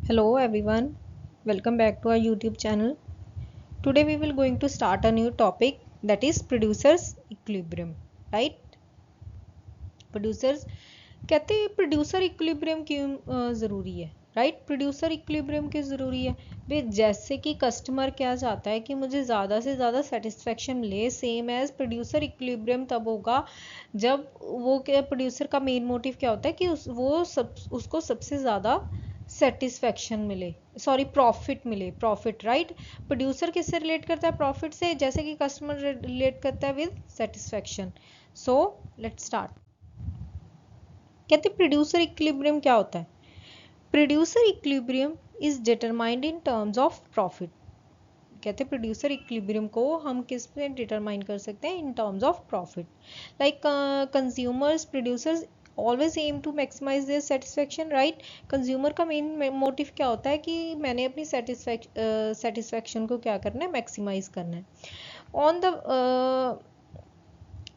Hello everyone, welcome back to our YouTube channel. Today we will going to start a new topic, that is producers equilibrium, right? Producers कहते हैं producer equilibrium क्यों ज़रूरी है, right? Producer equilibrium क्यों ज़रूरी है? वे जैसे कि कस्टमर क्या चाहता है कि मुझे ज़्यादा से ज़्यादा सेटिस्फेक्शन ले, सेम एज प्रोड्यूसर इक्विलिब्रियम तब होगा जब वो क्या, प्रोड्यूसर का मेन मोटिव क्या होता है कि उसको सबसे ज़्यादा सेटिस्फेक्शन मिले, सॉरी प्रॉफिट मिले, प्रॉफिट, राइट? प्रोड्यूसर किससे रिलेट करता है? प्रॉफिट से, जैसे कि कस्टमर रिलेट करता है with satisfaction. So let's start. कहते प्रोड्यूसर इक्विलिब्रियम क्या होता है? Producer equilibrium is determined in terms of profit. कहते प्रोड्यूसर इक्विलिब्रियम को हम किस में डिटरमाइन कर सकते हैं? In terms of profit. Like consumers, producers always aim to maximize their satisfaction, right? Consumer का मेन मोटिव क्या होता है कि मैंने अपनी सेटिस्फेक्शन को क्या करना है? मैक्सिमाइज करना है. On the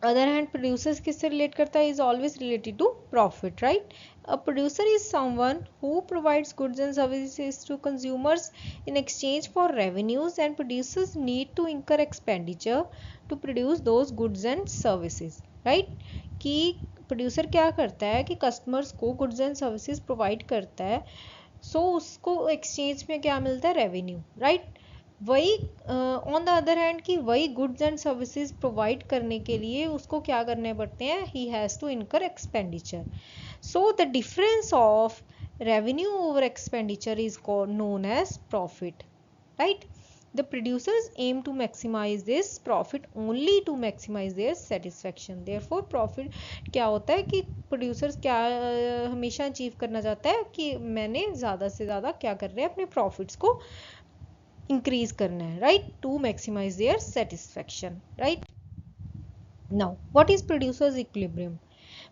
other hand producers किससे रिलेट करता है? Is always related to profit, right? A producer is someone who provides goods and services to consumers in exchange for revenues, and producers need to incur expenditure to produce those goods and services, right? कि producer क्या करता है कि customers को goods and services provide करता है, सो उसको exchange में क्या मिलता है? Revenue, right? वही ऑन द अदर हैंड कि वही गुड्स एंड सर्विसेज प्रोवाइड करने के लिए उसको क्या करने पड़ते हैं? He has to incur expenditure. So the difference of revenue over expenditure is known as profit, right? The producers aim to maximize this profit only to maximize their satisfaction. Therefore profit क्या होता है कि producers क्या हमेशा achieve करना चाहता है कि मैंने ज़्यादा से ज़्यादा क्या कर रहे हैं? अपने profits को increase करना है, right? To maximize their satisfaction, right? Now what is producers equilibrium?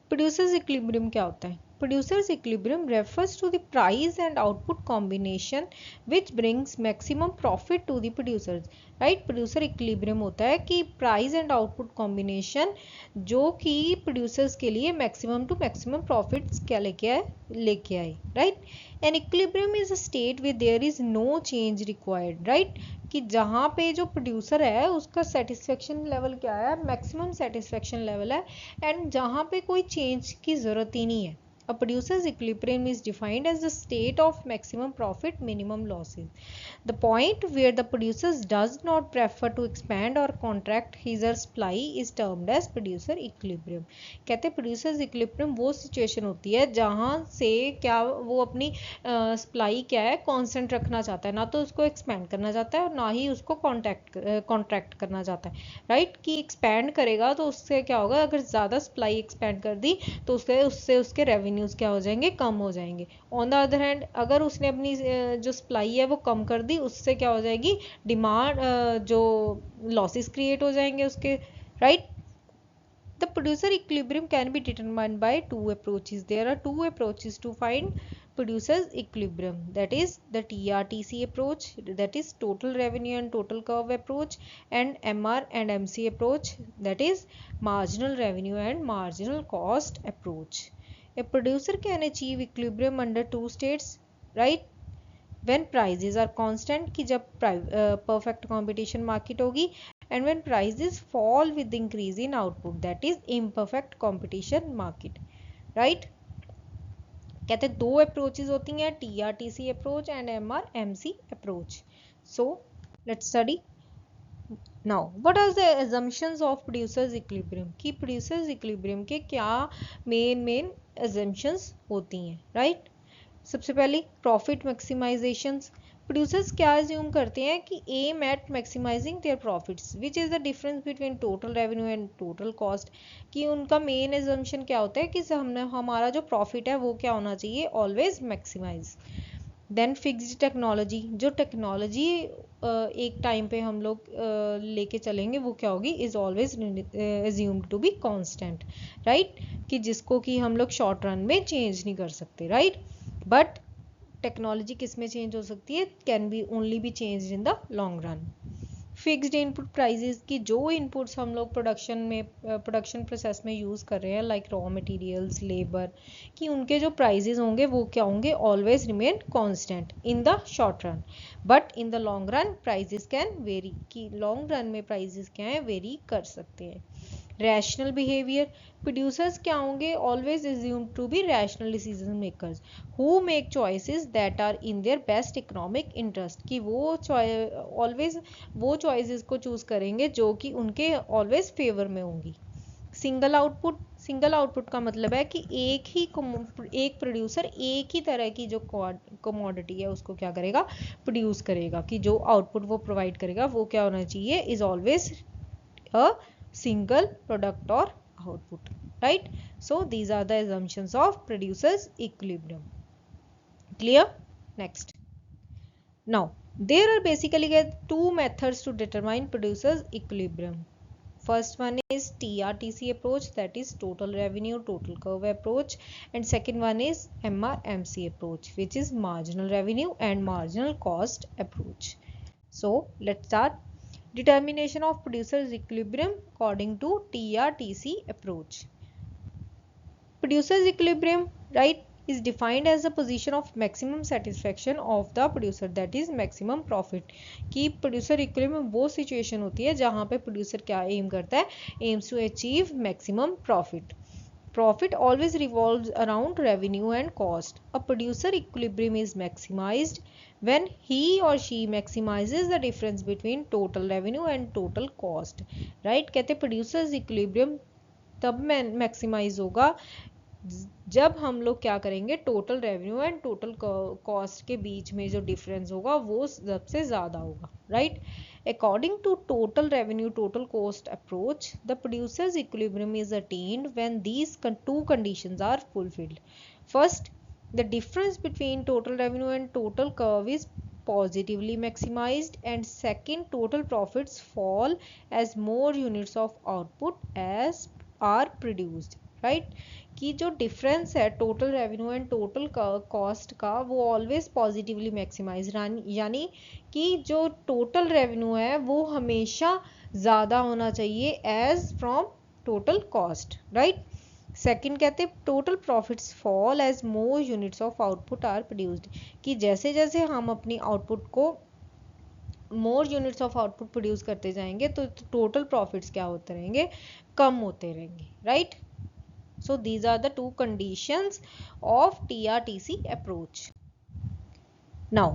Producers equilibrium क्या होता है? Producers equilibrium refers to the price and output combination which brings maximum profit to the producers, right? Producer equilibrium होता है कि price and output combination जो कि producers के लिए maximum to maximum profits क्या लेके आए, right? An equilibrium is a state where there is no change required, right? कि जहाँ पे जो प्रोड्यूसर है उसका सेटिस्फेक्शन लेवल क्या है? मैक्सिमम सेटिस्फेक्शन लेवल है, एंड जहाँ पे कोई चेंज की ज़रूरत ही नहीं है. A producer's equilibrium is defined as the state of maximum profit, minimum losses. The point where the producer does not prefer to expand or contract his or supply is termed as producer equilibrium. कहते हैं producers equilibrium वो situation होती है जहाँ से क्या वो अपनी सप्लाई क्या है? कांस्टेंट रखना चाहता है, ना तो उसको एक्सपैंड करना चाहता है और ना ही उसको कॉन्ट्रैक्ट करना चाहता है, राइट? कि एक्सपैंड करेगा तो उससे क्या होगा? अगर ज़्यादा सप्लाई एक्सपैंड कर दी तो उससे उसके रेवेन्यूज़ क्या हो जाएंगे? कम हो जाएंगे. ऑन द अदर हैंड अगर उसने अपनी जो सप्लाई है वो कम कर दी, उससे क्या हो जाएगी? डिमांड जो लॉसेस क्रिएट हो जाएंगे उसके, right? The producer equilibrium can be determined by two approaches. There are two approaches to find producer's equilibrium, that is the TRTC approach, that is total revenue and total curve approach, and MR and MC approach, that is marginal revenue and marginal cost approach. A producer can achieve equilibrium under two states, right? when prices are constant कि जब perfect competition market होगी, and when prices fall with increase in output, that is imperfect competition market, right? कहते हैं दो approaches होती हैं, TRTC approach and MR-MC approach. So let's study now what are the assumptions of producers equilibrium. कि producers equilibrium के क्या main assumptions होती हैं, राइट? सबसे पहले प्रॉफिट मैक्सिमाइजेशन. प्रोड्यूसर्स क्या अज्यूम करते हैं कि aim at maximizing their profits which is the difference between total revenue and total cost. कि उनका मेन एजम्पशन क्या होता है कि हमारा जो प्रॉफिट है वो क्या होना चाहिए? Always maximize. Then fixed technology. जो टेक्नोलॉजी एक टाइम पे हम लोग लेके चलेंगे वो क्या होगी? Is always assumed to be constant, right? कि जिसको कि हम लोग शॉर्ट रन में चेंज नहीं कर सकते, राइट? बट टेक्नोलॉजी किस में चेंज हो सकती है? Can be only B change in the long run. Fixed input prices की जो इनपुट्स हम लोग प्रोडक्शन प्रोसेस में यूज़ कर रहे हैं लाइक रॉ मटेरियल्स, लेबर, कि उनके जो प्राइसेस होंगे वो क्या होंगे, always remain constant in the short run, but in the long run prices can very, कि लॉन्ग रन में प्राइसेस क्या है, वेरी कर सकते हैं। रैशनल बिहेवियर, प्रोड्यूसर्स क्या होंगे, always assume to be rational decision makers who make choices that are in their best economic interest, कि वो ऑलवेज वो चॉइसेस को चूज करेंगे जो कि उनके ऑलवेज फेवर में होंगी। सिंगल आउटपुट का मतलब है कि एक प्रोड्यूसर एक ही तरह की जो कमोडिटी है उसको क्या करेगा, प्रोड्यूस करेगा, कि जो आउटपुट वो प्रोवाइड करेगा वो क्या होना चाहिए, is always a single product or output, right? So these are the assumptions of producers equilibrium. Clear? Next, now there are basically two methods to determine producers equilibrium. First one is TRTC approach, that is total revenue total curve approach, and second one is MRMC approach, which is marginal revenue and marginal cost approach. So let's start. Determination of producer's equilibrium according to TRTC approach. Producer's equilibrium, right, is defined as the position of maximum satisfaction of the producer, that is maximum profit. कि producer equilibrium वो situation होती है जहाँ पे producer क्या aim करता है, aims to achieve maximum profit. Profit always revolves around revenue and cost. A producer equilibrium is maximized when he or she maximizes the difference between total revenue and total cost. Right? कहते producers equilibrium तब maximize होगा जब हम लोग क्या करेंगे, total revenue and total cost के बीच में जो डिफरेंस होगा वो सबसे ज़्यादा होगा, right? According to total revenue total cost approach, the producer's equilibrium is attained when these two conditions are fulfilled. First, the difference between total revenue and total curve is positively maximized, and second, total profits fall as more units of output as are produced, right? कि जो difference है total revenue and total cost का वो always positively maximise, यानी कि जो total revenue है वो हमेशा ज़्यादा होना चाहिए as from total cost, right? Second कहते हैं total profits fall as more units of output are produced, कि जैसे जैसे हम अपनी आउटपुट को more units of output produce करते जाएंगे तो टोटल प्रॉफिट्स क्या होते रहेंगे, कम होते रहेंगे, right? So these are the two conditions of TRTC approach. Now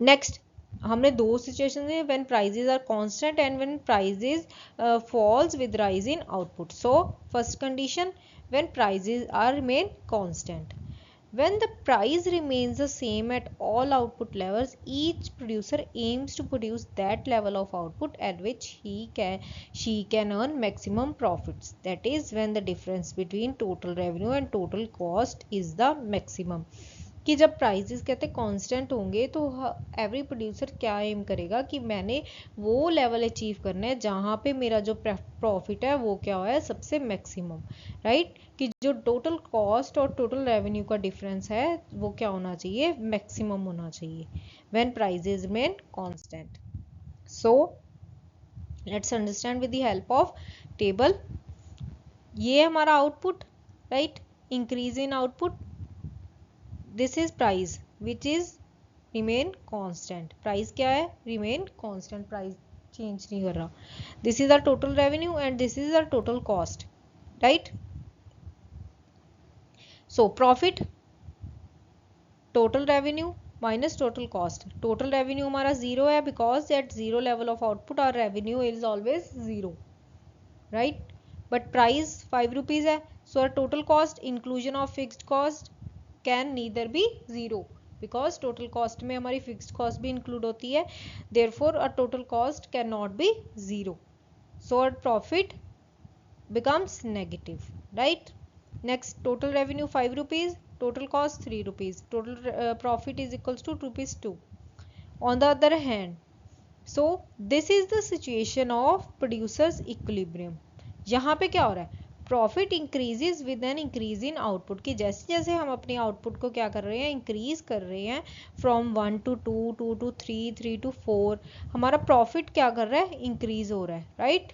next हमने दो सिचुएशन है, when prices are constant and when prices falls with rise in output. So first condition, when prices are remain constant. When the price remains the same at all output levels, each producer aims to produce that level of output at which she can earn maximum profits. That is when the difference between total revenue and total cost is the maximum. कि जब prices कहते constant होंगे तो every producer क्या M करेगा कि मैंने वो लेवल अचीव करना है जहाँ पे मेरा जो प्रॉफिट है वो क्या है, सबसे मैक्सिमम, राइट? कि जो टोटल कॉस्ट और टोटल रेवेन्यू का डिफरेंस है वो क्या होना चाहिए, मैक्सिमम होना चाहिए when prices remain constant. So let's understand with the help of table. ये हमारा output, right? Increase in output, this is price which is remain constant. price क्या है, remain constant, price change नहीं कर रहा. this is our total revenue and this is our total cost, right? so profit total revenue minus total cost. total revenue हमारा zero है because at zero level of output our revenue is always zero, right? but price 5 rupees है, so our total cost inclusion of fixed cost can neither be zero because total cost में हमारी fixed cost भी include होती है, therefore our total cost cannot be zero, so our profit becomes negative, right? next, total revenue 5 rupees, total cost 3 rupees, total profit is equals to rupees 2. on the other hand, so this is the situation of producers equilibrium. यहाँ पे क्या हो रहा है, profit increases with an increase in output, कि जैसे जैसे हम अपनी आउटपुट को क्या कर रहे हैं, इंक्रीज कर रहे हैं, फ्रॉम 1 to 2, 2 to 3, 3 to 4, हमारा प्रॉफिट क्या कर रहा है, इंक्रीज हो रहा है, राइट।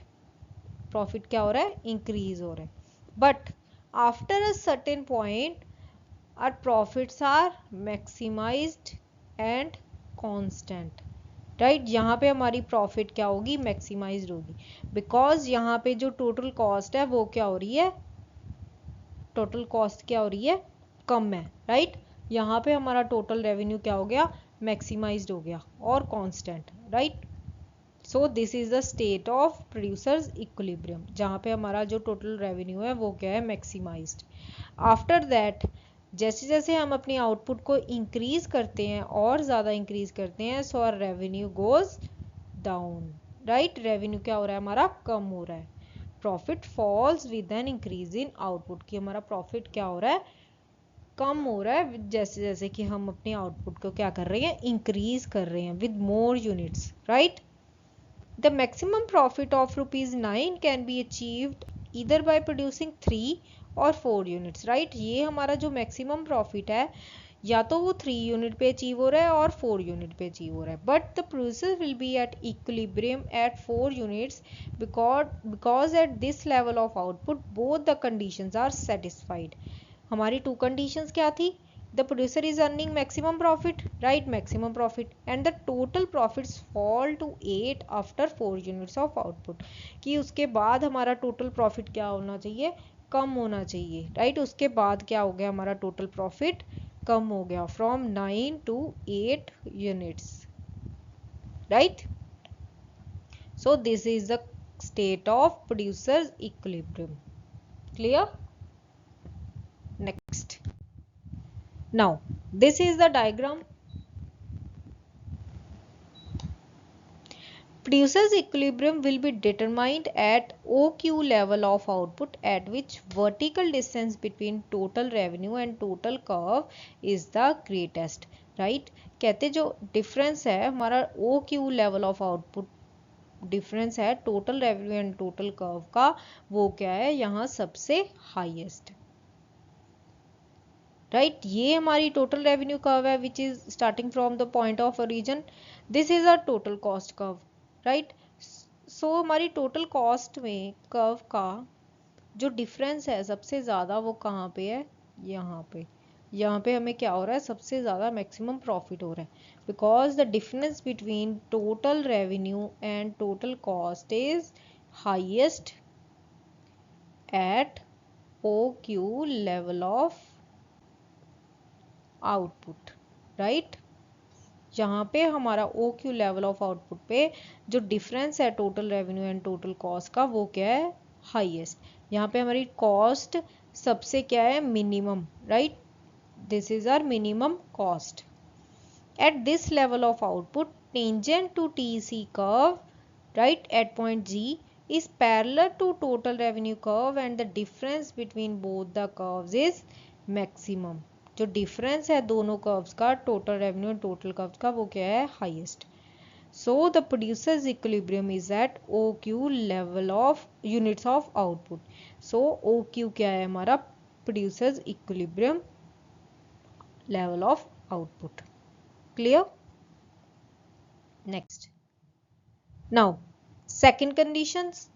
प्रॉफिट क्या हो रहा है, इंक्रीज हो रहा है। But after a certain point our profits are maximized and constant, right. यहाँ पे हमारी प्रॉफिट क्या होगी, मैक्सिमाइज्ड होगी, बिकॉज यहाँ पे जो टोटल कॉस्ट है वो क्या हो रही है, टोटल कॉस्ट क्या हो रही है, कम है, राइट। यहाँ पे हमारा टोटल रेवेन्यू क्या हो गया, मैक्सिमाइज्ड हो गया और constant, right. So this is the state of producers equilibrium, जहाँ पे हमारा जो टोटल रेवेन्यू है वो क्या है, मैक्सिमाइज्ड। आफ्टर दैट जैसे जैसे हम अपनी आउटपुट को इंक्रीज करते हैं और ज़्यादा इंक्रीज करते हैं, so our revenue goes down, right. Revenue क्या हो रहा है, हमारा कम हो रहा है। Profit falls with an increase in output, कि हमारा प्रॉफिट क्या हो रहा है, कम हो रहा है जैसे जैसे कि हम अपने आउटपुट को क्या कर रहे हैं, इंक्रीज कर रहे हैं with more units, right. The maximum profit of ₹9 can be achieved either by producing 3 और 4 यूनिट्स, राइट। ये हमारा जो मैक्सिमम प्रॉफिट है, या तो वो 3 यूनिट पे अचीव हो रहा है और 4 यूनिट पे अचीव हो रहा है, but the producer will be at equilibrium at 4 units, because at this level of output both the conditions are satisfied. हमारी 2 कंडीशंस क्या थी, the producer is earning maximum profit, right, maximum profit, and the total profits fall to 8 after 4 units of output, कि उसके बाद हमारा total profit क्या होना चाहिए, कम होना चाहिए, राइट। उसके बाद क्या हो गया, हमारा टोटल प्रॉफिट कम हो गया from 9 to 8 units, right. So this is the state of producers equilibrium. Clear? Next. Now this is the diagram. Producer's equilibrium will be determined at OQ level of output, at which vertical distance between total revenue and total curve is the greatest, right। कहते जो difference है हमारा OQ level of output, difference है total revenue and total curve का, वो क्या है, यहाँ सबसे highest, राइट। ये हमारी टोटल रेवेन्यू कर्व है which is starting from the point of origin, this is a total cost curve, right. So हमारी टोटल कॉस्ट में कर्व का जो डिफरेंस है सबसे ज़्यादा वो कहाँ पे है, यहाँ पे। यहाँ पे हमें क्या हो रहा है, सबसे ज़्यादा मैक्सिमम प्रॉफिट हो रहा है, because the difference between total revenue and total cost is highest eight OQ level of output, right. यहाँ पे हमारा OQ लेवल ऑफ आउटपुट पे जो डिफरेंस है total revenue and total cost का, वो क्या है, हाईएस्ट। यहाँ पे हमारी कॉस्ट सबसे क्या है, minimum, right. This is our minimum cost. At this level of output tangent to TC curve, right, at point G is parallel to total revenue curve and the difference between both the curves is maximum। जो difference है दोनों curves का, total revenue and total curves का, वो क्या है, highest. So the producers equilibrium is at OQ level of units of output. So OQ क्या है हमारा, producers equilibrium level of output. Clear? Next, now second conditions,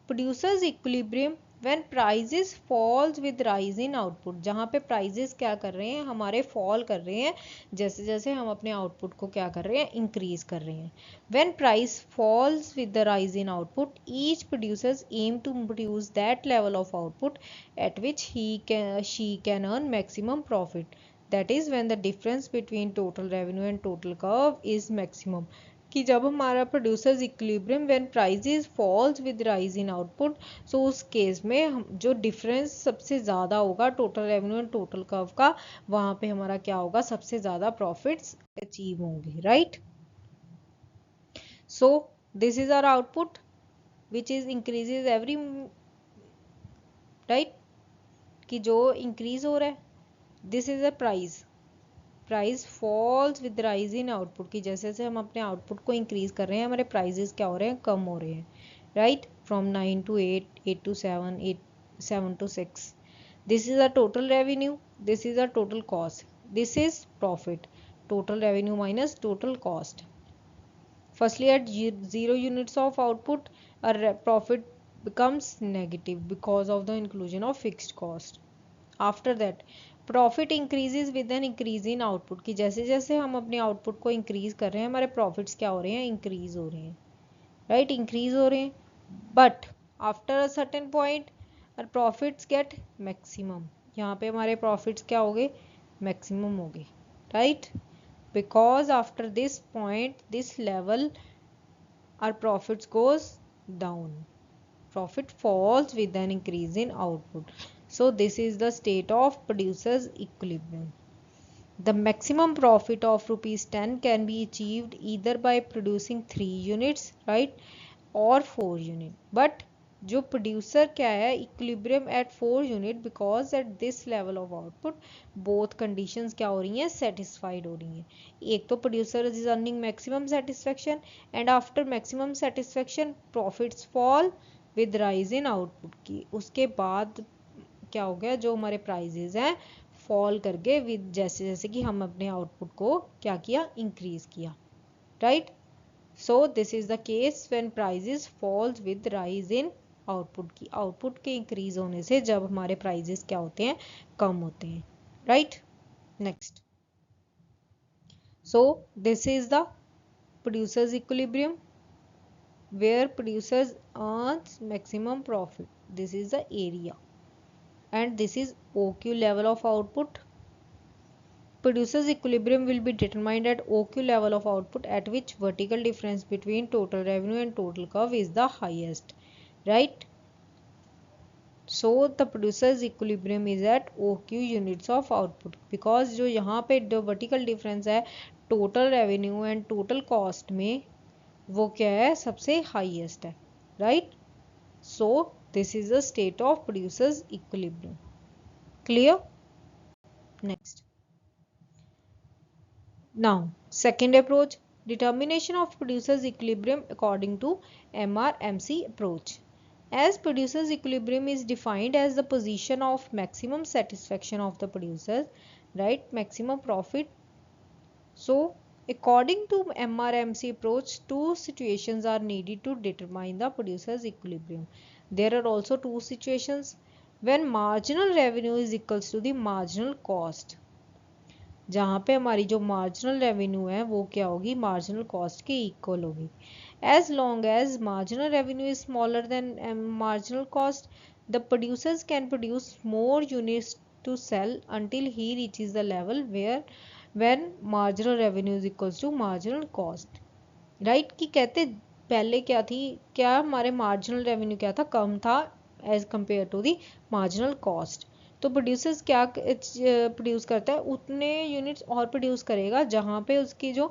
producers equilibrium when prices falls with rise in output, जहाँ पे prices क्या कर रहे हैं, हमारे फॉल कर रहे हैं जैसे जैसे हम अपने आउटपुट को क्या कर रहे हैं, इंक्रीज कर रहे हैं। When price falls with the rise in output each producers aim to produce that level of output at which she can earn maximum profit, that is when the difference between total revenue and total curve is maximum, कि जब हमारा producers equilibrium when prices falls with rise in output, so उस case में जो difference सबसे ज़्यादा होगा total revenue and total curve का, वहाँ पे हमारा क्या होगा, सबसे ज़्यादा प्रॉफिट्स अचीव होंगे, right. So this is our output which is increases every, right, कि जो इंक्रीज हो रहा है, this is a price falls with rise in output, की जैसे जैसे हम अपने आउटपुट को इंक्रीज कर रहे हैं हमारे प्राइजेस क्या हो रहे हैं, कम हो रहे हैं, right. From 9 to 8, 8 to 7, 8 7 to 6. This is a total revenue. This is a total cost. This is profit. Total revenue minus total cost. Firstly, at 0 units of output, our profit becomes negative because of the inclusion of fixed cost. After that, profit increases with an increase in output. कि जैसे जैसे हम अपने output को increase कर रहे हैं, हमारे profits क्या हो रहे हैं? Increase हो रहे हैं, right? Increase हो रहे हैं. But after a certain point, our profits get maximum. यहाँ पे हमारे profits क्या हो गए? Maximum हो गए, right? Because after this point, this level, our profits goes down. Profit falls with an increase in output. So this is the state of producer's equilibrium. The maximum profit of rupees 10 can be achieved either by producing 3 units, right, or 4 unit. But जो producer क्या है, equilibrium at 4 unit, because at this level of output both conditions क्या हो रही हैं? Satisfied हो रही हैं. एक तो producer is earning maximum satisfaction, and after maximum satisfaction profits fall with rise in output की. उसके बाद क्या हो गया? जो हमारे प्राइजेज हैं फॉल करके विद जैसे जैसे कि हम अपने आउटपुट को क्या किया? इंक्रीज किया, right? So this is the case when prices falls with rise in output की. आउटपुट के इंक्रीज होने से जब हमारे प्राइजेस क्या होते हैं? कम होते हैं, right? Next, so this is the producers equilibrium where producers earns maximum profit. This is the area and this is OQ level of output. Producer's equilibrium will be determined at OQ level of output, at which vertical difference between total revenue and total curve is the highest, right? So the producer's equilibrium is at OQ units of output, because जो यहाँ पे vertical difference है total revenue and total cost में, वो क्या है? सबसे highest है, right? So this is the state of producer's equilibrium. Clear? Next. Now, second approach, determination of producer's equilibrium according to MRMC approach. As producer's equilibrium is defined as the position of maximum satisfaction of the producer, right? Maximum profit. So, according to MRMC approach, two situations are needed to determine the producer's equilibrium. There are also two situations when marginal revenue is equals to the marginal cost. जहाँ पे हमारी जो marginal revenue है वो क्या होगी? Marginal cost के equal होगी. As long as marginal revenue is smaller than marginal cost, the producers can produce more units to sell until he reaches the level where when marginal revenue is equals to marginal cost, right? कि कहते पहले क्या थी? क्या हमारे marginal revenue क्या था? कम था as compare to the marginal cost. तो प्रोड्यूसर्स क्या प्रोड्यूस करता है? उतने यूनिट्स और प्रोड्यूस करेगा जहाँ पे उसकी जो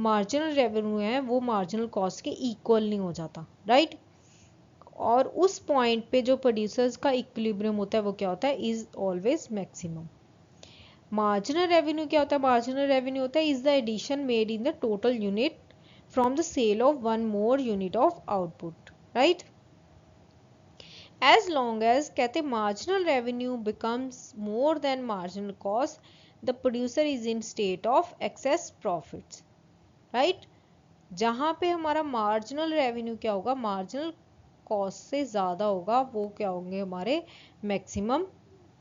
मार्जिनल रेवेन्यू है वो मार्जिनल कॉस्ट के इक्वल नहीं हो जाता, राइट? और उस पॉइंट पे जो प्रोड्यूसर्स का इक्विलिब्रियम होता है वो क्या होता है? Is always maximum. Marginal revenue क्या होता है? मार्जिनल रेवेन्यू होता है is the addition made in the total unit from the sale of one more unit of output, right? As long as कहते marginal revenue becomes more than marginal cost, the producer is in state of excess profits, right? जहाँ पे हमारा marginal revenue क्या होगा? marginal cost से ज़्यादा होगा, वो क्या होंगे? हमारे maximum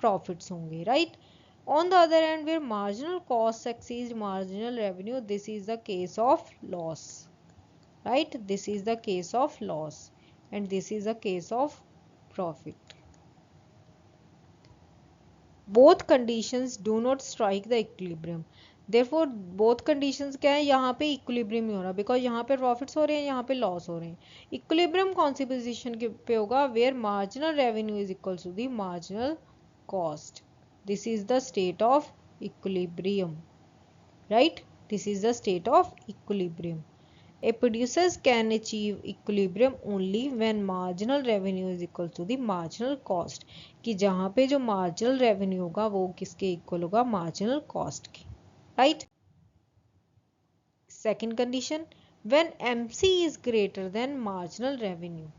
profits होंगे, right? On the other hand, where marginal cost exceeds marginal revenue, this is the case of loss, right? This is the case of loss and this is the case of profit. Both conditions do not strike the equilibrium. Therefore both conditions क्या है? यहाँ पे equilibrium ही हो रहा है, because यहाँ पे profits हो रहे हैं, यहाँ पे loss हो रहे हैं. Equilibrium कौन सी position पे होगा? Where marginal revenue is equal to the marginal cost. This is the state of equilibrium, right? This is the state of equilibrium. A producer can achieve equilibrium only when marginal revenue is equal to the marginal cost. कि जहाँ पे जो marginal revenue होगा वो किसके equal होगा? marginal cost के, right? Second condition, when MC is greater than marginal revenue.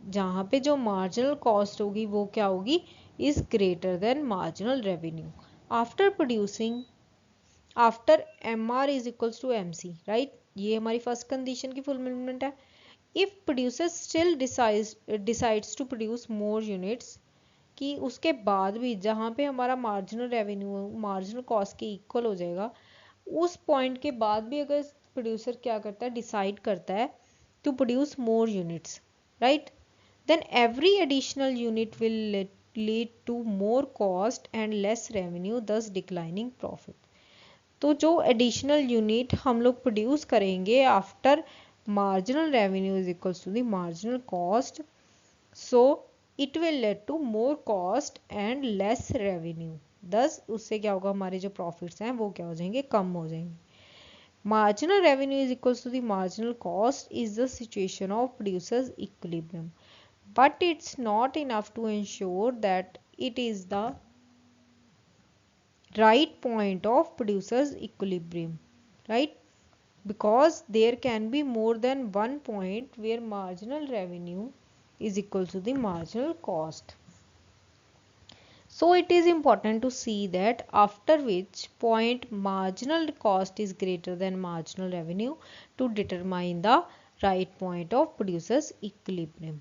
जहाँ पे जो मार्जिनल कॉस्ट होगी वो क्या होगी, is greater than marginal revenue. After producing, after M R is equals to M C, right, ये हमारी फर्स्ट कंडीशन की फुलफिलमेंट है। If producer still decides to produce more units, कि उसके बाद भी जहाँ पे हमारा मार्जिनल रेवेन्यू मार्जिनल कॉस्ट के इक्वल हो जाएगा, उस पॉइंट के बाद भी अगर प्रोड्यूसर क्या करता है, डिसाइड करता है to produce more units, right, then every additional unit will lead to more cost and less revenue, thus declining profit। तो जो एडिशनल यूनिट हम लोग प्रोड्यूस करेंगे after marginal revenue is equals to the marginal cost, so it will lead to more cost and less revenue, thus उससे क्या होगा, हमारे जो प्रॉफिट्स हैं वो क्या हो जाएंगे, कम हो जाएंगे। Marginal revenue is equals to the marginal cost is the situation of producer's equilibrium, but it's not enough to ensure that it is the right point of producer's equilibrium, right, because there can be more than one point where marginal revenue is equal to the marginal cost. So it is important to see that after which point marginal cost is greater than marginal revenue to determine the right point of producer's equilibrium,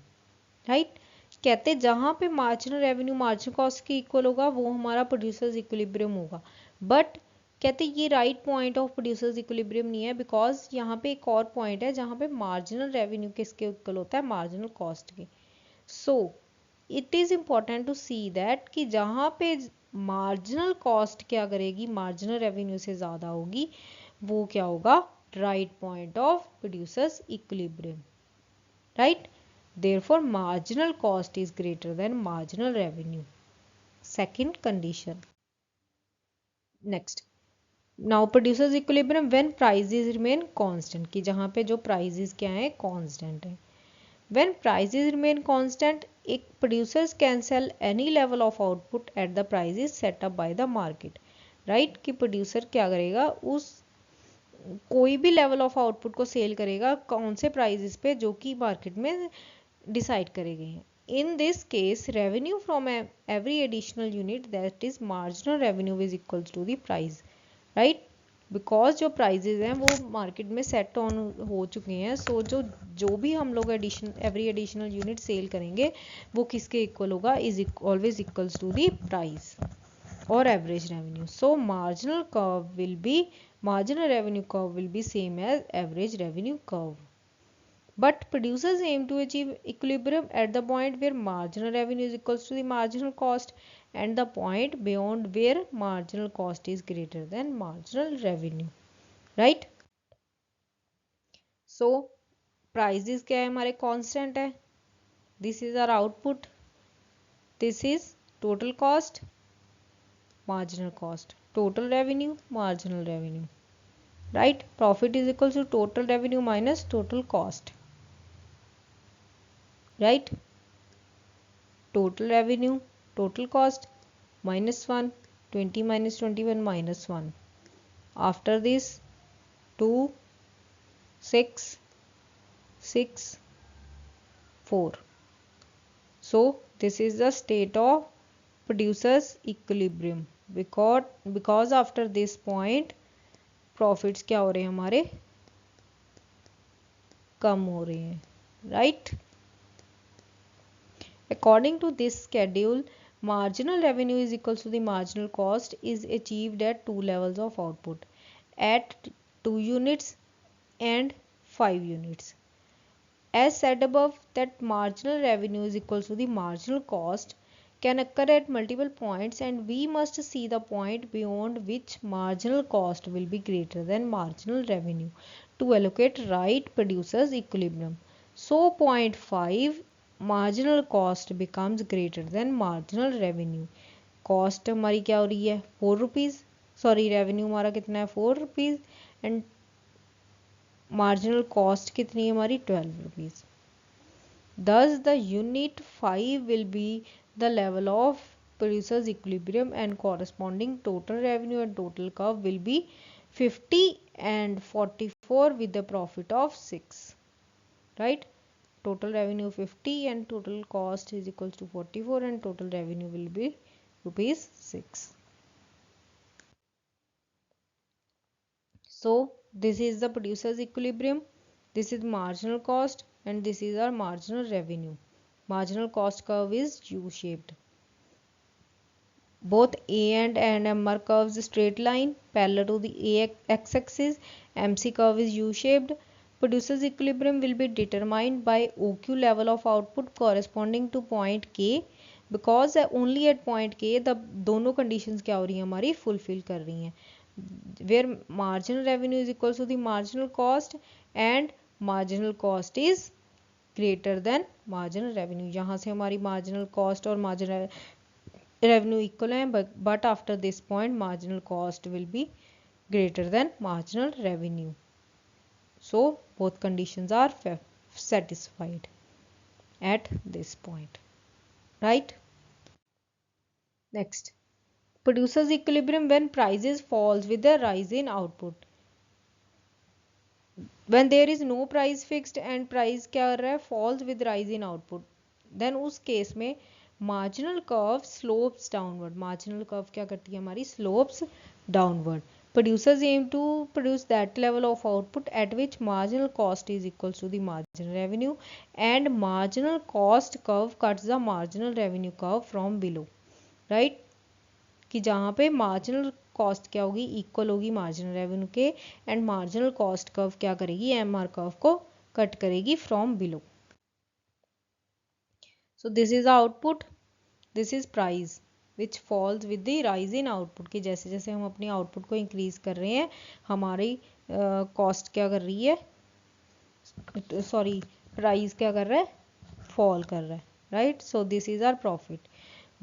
right। कहते जहाँ पे marginal revenue marginal cost के equal होगा वो हमारा producers equilibrium होगा, but कहते ये right point of producers equilibrium नहीं है, बिकॉज यहाँ पे एक और पॉइंट है जहाँ पे मार्जिनल रेवेन्यू किसके इक्वल होता है, मार्जिनल कॉस्ट के। So it is important to see that कि जहाँ पे मार्जिनल कॉस्ट क्या करेगी, मार्जिनल रेवेन्यू से ज़्यादा होगी, वो क्या होगा, right point of producers equilibrium, right. Therefore, marginal cost is greater than marginal revenue. Second condition. Next. Now producers equilibrium when prices remain constant, कि जहाँ पे जो prices क्या है, constant है। When prices remain constant, एक producers can sell any level of output at the prices set up by the market, right, कि producer क्या करेगा, उस कोई भी लेवल ऑफ आउटपुट को सेल करेगा कौन से प्राइजेस पे, जो कि मार्केट में डिसाइड करे गए हैं। In this case revenue from every additional unit that is marginal revenue is equals to the price, right, because जो प्राइजेज हैं वो मार्केट में सेट ऑन हो चुके हैं। सो जो भी हम लोग एवरी एडिशनल यूनिट सेल करेंगे वो किसके इक्वल होगा, is always equals to the price or average revenue. So marginal revenue curve will be same as average revenue curve. But producers aim to achieve equilibrium at the point where marginal revenue is equals to the marginal cost and the point beyond where marginal cost is greater than marginal revenue, right? So prices क्या है हमारे constant है, this is our output, this is total cost, marginal cost, total revenue, marginal revenue, right? Profit is equals to total revenue minus total cost, right? Total revenue, total cost, minus 1, 20 minus 21 minus 1. After this 2, 6, 6, 4. So this is the state of producers equilibrium, because after this point profits क्या हो रहे हैं हमारे, कम हो रहे हैं, right? According to this schedule, marginal revenue is equals to the marginal cost is achieved at two levels of output, at 2 units and 5 units. As said above, that marginal revenue is equals to the marginal cost can occur at multiple points, and we must see the point beyond which marginal cost will be greater than marginal revenue to allocate right producers equilibrium. So point 5, marginal cost becomes greater than marginal revenue. Cost हमारी क्या हो रही है, 4 rupees, sorry revenue हमारा कितना है, 4 rupees, and marginal cost कितनी है हमारी, 12 rupees. Thus the unit 5 will be the level of producer's equilibrium and corresponding total revenue and total curve will be 50 and 44 with the profit of 6, right? total revenue 50 and total cost is equals to 44 and total revenue will be rupees 6. So this is the producer's equilibrium, this is marginal cost, and this is our marginal revenue. Marginal cost curve is U-shaped. Both A and M are curves straight line parallel to the x-axis. MC curve is U-shaped. Producer's equilibrium will be determined by OQ level of output corresponding to point K, because only at point K the दोनों conditions क्या हो रही हैं हमारी fulfill कर रही हैं, where marginal revenue is equal to the marginal cost and marginal cost is greater than marginal revenue. यहाँ से हमारी marginal cost और marginal revenue equal है, but after this point marginal cost will be greater than marginal revenue. So both conditions are satisfied at this point, right? Next, producer's equilibrium when prices falls with a rise in output. When there is no price fixed and price क्या कर रहा है falls with rise in output, then उस case में marginal curve slopes downward. Marginal curve क्या करती है हमारी slopes downward. Producers aim to produce that level of output at which marginal cost is equal to the marginal revenue and marginal cost curve cuts the marginal revenue curve from below, right? कि जहाँ पे marginal cost क्या होगी equal होगी marginal revenue के and marginal cost curve क्या करेगी MR curve को कट करेगी from below. So this is output, this is price which falls with the rise in output कि जैसे जैसे हम अपनी आउटपुट को इंक्रीज कर रहे हैं हमारी कॉस्ट क्या कर रही है, सॉरी प्राइस क्या कर रहा है फॉल कर रहा है, right? So this is our profit.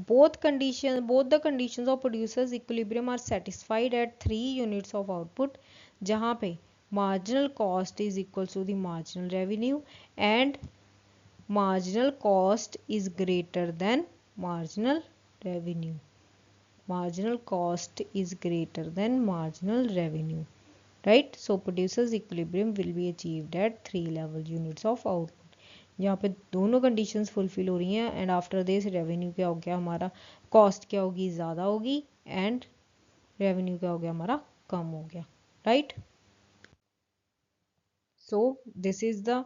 Both the conditions of producer's equilibrium are satisfied at 3 units of output, जहाँ पे marginal cost is equal to the marginal revenue and marginal cost is greater than marginal revenue. Marginal cost is greater than marginal revenue, right? So producer's equilibrium will be achieved at 3 level units of output. यहाँ पे दोनों conditions fulfil हो रही हैं and after this revenue क्या हो गया हमारा, कॉस्ट क्या होगी ज़्यादा होगी एंड रेवेन्यू क्या हो गया हमारा कम हो गया, right? So this is the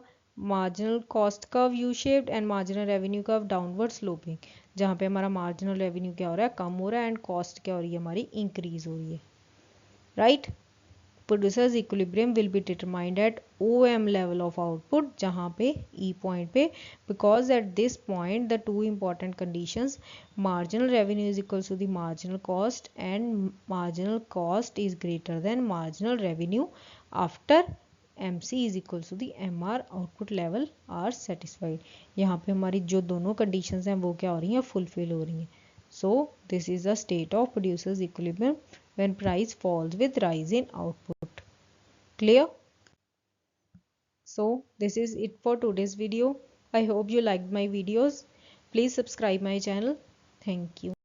marginal cost curve U shaped and marginal revenue curve downward sloping, जहाँ पे हमारा मार्जिनल रेवेन्यू क्या हो रहा है कम हो रहा है एंड कॉस्ट क्या हो रही है हमारी इंक्रीज हो रही है, right? Producer's equilibrium will be determined at OM level of output, जहाँ पे E point पे, because at this point the two important conditions marginal revenue is equal to the marginal cost and marginal cost is greater than marginal revenue after MC is equal to the MR output level are satisfied. यहाँ पे हमारी जो दोनों conditions हैं वो क्या हो रही हैं fulfill हो रही हैं. So this is the state of producer's equilibrium when price falls with rise in output. Clear? So this is it for today's video. I hope you liked my videos. Please subscribe my channel. Thank you.